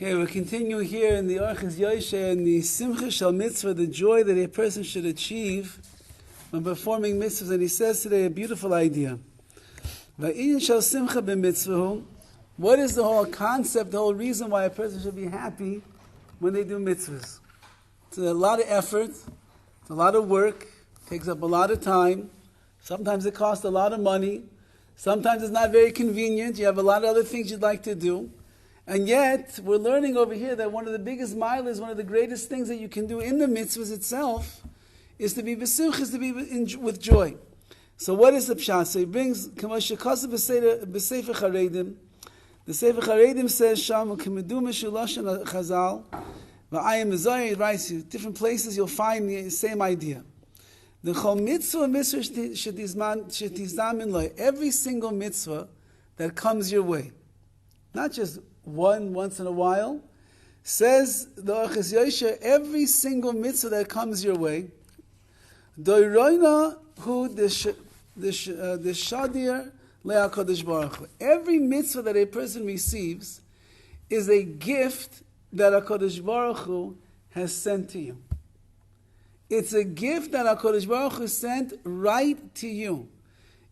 Okay, we're continuing here in the Orchos Yosher and the SIMCHA shel mitzvah, the joy that a person should achieve when performing mitzvahs. And he says today a beautiful idea. Va'in shel simcha b'mitzvahu. What is the whole concept, the whole reason why a person should be happy when they do mitzvahs? It's a lot of effort, it's a lot of work, takes up a lot of time. Sometimes it costs a lot of money. Sometimes it's not very convenient. You have a lot of other things you'd like to do. And yet, we're learning over here that one of the biggest miles, one of the greatest things that you can do in the mitzvahs itself is to be b'simcha, is to be with joy. So what is the pshat? So he brings, K'moshekasa b'sefer charedim. The sefer charedim says, Sham, k'medu meshuloshan chazal, v'ayim mezoyer, writes different places you'll find the same idea. The chol mitzvah shetizdamin lo, every single mitzvah that comes your way, not just once in a while, says the Orchos Yosher, every single mitzvah that comes your way, doiroina hu the shadir le'HaKadosh Baruch Hu. Every mitzvah that a person receives is a gift that HaKadosh Baruch Hu has sent to you. It's a gift that HaKadosh Baruch Hu sent right to you.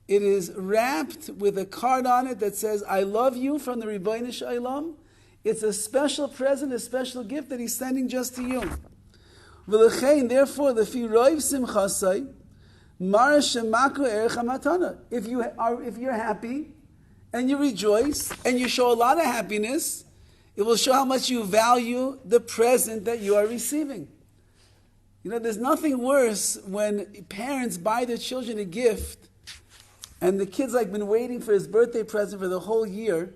It is wrapped with a card on it that says, I love you from the Ribono Shel Olam. It's a special present, a special gift that he's sending just to you. Therefore, if you're happy and you rejoice and you show a lot of happiness, it will show how much you value the present that you are receiving. You know, there's nothing worse when parents buy their children a gift and the kid's been waiting for his birthday present for the whole year.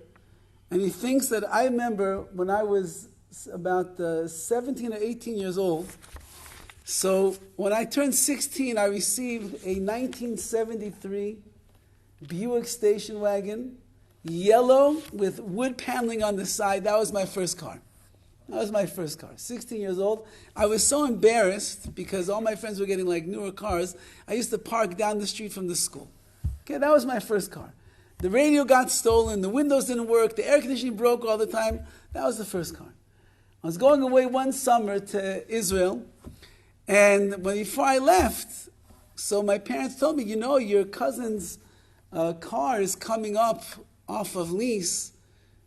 And he thinks that, I remember when I was about 17 or 18 years old. So when I turned 16, I received a 1973 Buick station wagon, yellow with wood paneling on the side. That was my first car. 16 years old. I was so embarrassed because all my friends were getting newer cars. I used to park down the street from the school. Okay, that was my first car. The radio got stolen, the windows didn't work, the air conditioning broke all the time. That was the first car. I was going away one summer to Israel, and before I left, so my parents told me, your cousin's car is coming up off of lease.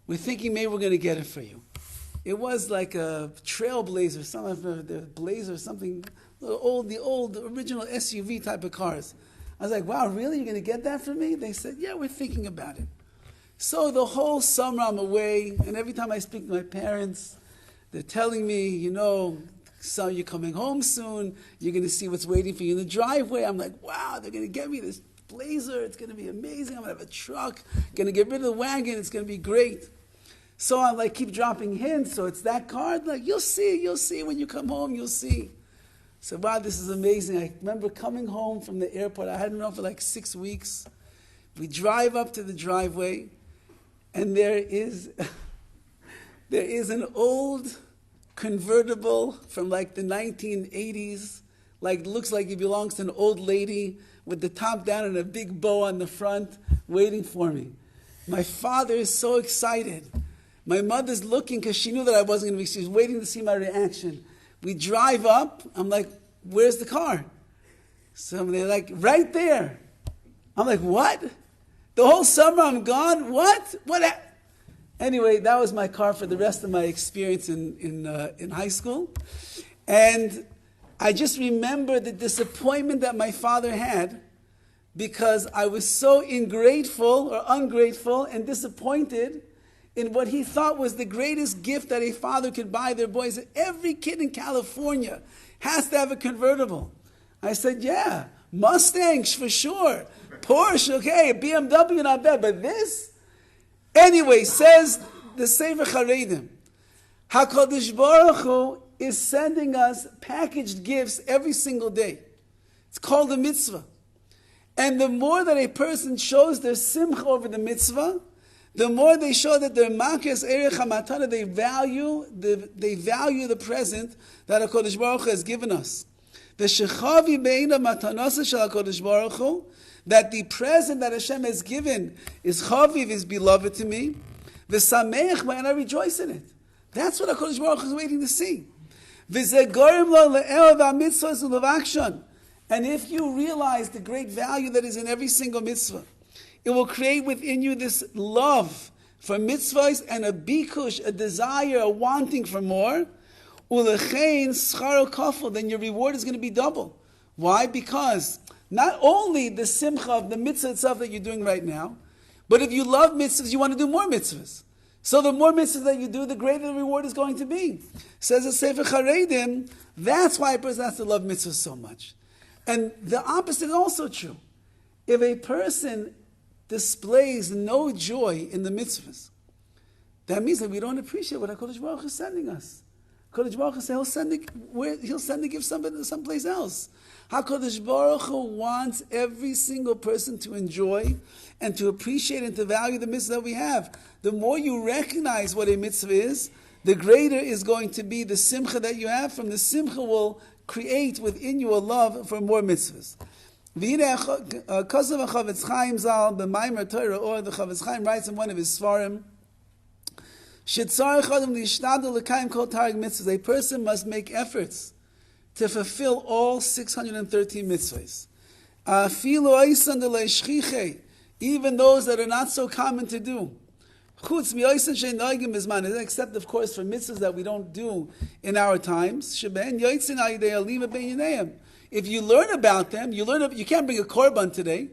We're thinking maybe we're going to get it for you. It was like a Trailblazer, something, the old original SUV type of cars. I was like, wow, really? You're going to get that for me? They said, yeah, we're thinking about it. So the whole summer I'm away, and every time I speak to my parents, they're telling me, son, you're coming home soon. You're going to see what's waiting for you in the driveway. I'm like, wow, they're going to get me this Blazer. It's going to be amazing. I'm going to have a truck. Going to get rid of the wagon. It's going to be great. So I keep dropping hints. So it's that car. You'll see when you come home, you'll see. So, wow, this is amazing. I remember coming home from the airport. I hadn't been home for 6 weeks. We drive up to the driveway, and there is an old convertible from the 1980s. Looks like it belongs to an old lady with the top down and a big bow on the front waiting for me. My father is so excited. My mother's looking because she knew that I wasn't going to be. She was waiting to see my reaction. We drive up. I'm like, where's the car? So they're like, right there. I'm like, what? The whole summer I'm gone? What? Anyway, that was my car for the rest of my experience in high school. And I just remember the disappointment that my father had because I was so ungrateful and disappointed in what he thought was the greatest gift that a father could buy their boys. Every kid in California has to have a convertible. I said, yeah, Mustangs for sure. Porsche, okay, BMW, not bad, but this? Anyway, says the Sefer Charedim, HaKadosh Baruch Hu is sending us packaged gifts every single day. It's called a mitzvah. And the more that a person shows their simcha over the mitzvah, the more they show that they're makes erech hamatana, they value the present that HaKadosh Baruch Hu has given us. The shechavi beina matanasa shel HaKadosh Baruch Hu, that the present that Hashem has given is chaviv, is beloved to me. V'sameich, and I rejoice in it. That's what HaKadosh Baruch Hu is waiting to see. V'zeh gorem lo le'el v'amitzvos u'levakshan. And if you realize the great value that is in every single mitzvah, it will create within you this love for mitzvahs and a bikush, a desire, a wanting for more. Ulechein scharo kafel, then your reward is going to be double. Why? Because not only the simcha of the mitzvah itself that you're doing right now, but if you love mitzvahs, you want to do more mitzvahs. So the more mitzvahs that you do, the greater the reward is going to be. Says the Sefer Charedim, that's why a person has to love mitzvahs so much. And the opposite is also true. If a person displays no joy in the mitzvahs, that means that we don't appreciate what HaKadosh Baruch Hu is sending us. HaKadosh Baruch Hu says he'll send the gift someplace else. HaKadosh Baruch Hu wants every single person to enjoy and to appreciate and to value the mitzvah that we have. The more you recognize what a mitzvah is, the greater is going to be the simcha that you have. From the simcha will create within you a love for more mitzvahs. Kosav Chavetz Chaim Zal b'Maimer Torah, or the Chavetz Chaim writes in one of his Sfarim, a person must make efforts to fulfill all 613 mitzvahs. Even those that are not so common to do. Except, of course, for mitzvahs that we don't do in our times. If you learn about them, you can't bring a korban today,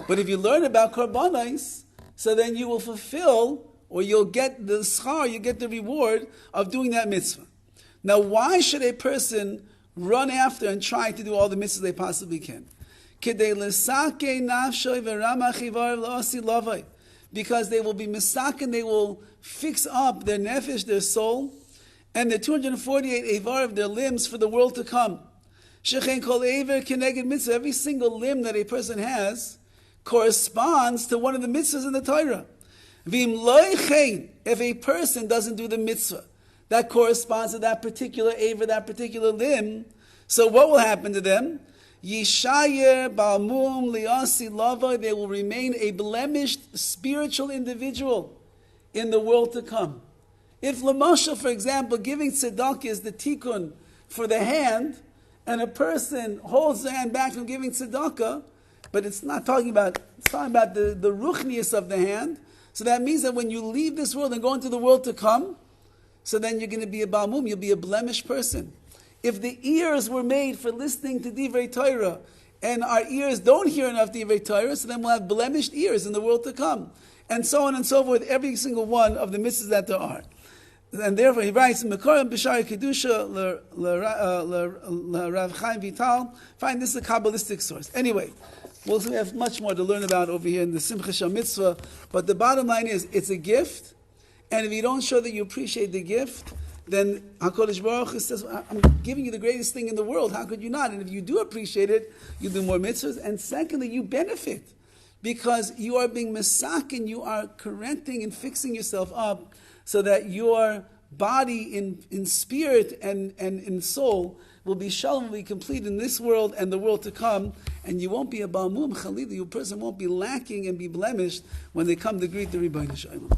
but if you learn about korbanos, so then you will fulfill, or you'll get the schar, you get the reward of doing that mitzvah. Now, why should a person run after and try to do all the mitzvahs they possibly can? Because they will be misaken, they will fix up their nefesh, their soul, and the 248 avar of their limbs for the world to come. Every single limb that a person has corresponds to one of the mitzvahs in the Torah. If a person doesn't do the mitzvah that corresponds to that particular aver, that particular limb, so what will happen to them? Yishayer Balmum Liasi Lava, they will remain a blemished spiritual individual in the world to come. If Lamashal, for example, giving tzedakah is the tikkun for the hand, and a person holds the hand back from giving tzedakah, but it's talking about the ruchnius of the hand, so that means that when you leave this world and go into the world to come, so then you're going to be a balmum, you'll be a blemished person. If the ears were made for listening to Divrei Torah, and our ears don't hear enough Divrei Torah, so then we'll have blemished ears in the world to come. And so on and so forth, every single one of the mitzvahs that there are. And therefore he writes, Makor HaChaim Kedusha Rav Chaim Vital. Fine, this is a Kabbalistic source. Anyway, we have much more to learn about over here in the Simcha Shal Mitzvah, but the bottom line is, it's a gift, and if you don't show that you appreciate the gift, then HaKadosh Baruch Hu says, I'm giving you the greatest thing in the world, how could you not? And if you do appreciate it, you do more mitzvahs, and secondly, you benefit, because you are being misaken, you are correcting and fixing yourself up, so that your body in spirit and in soul will be shalom, will be complete in this world and the world to come, and you won't be a balmum chalida, your person won't be lacking and be blemished when they come to greet the Rebbeinu Shalom.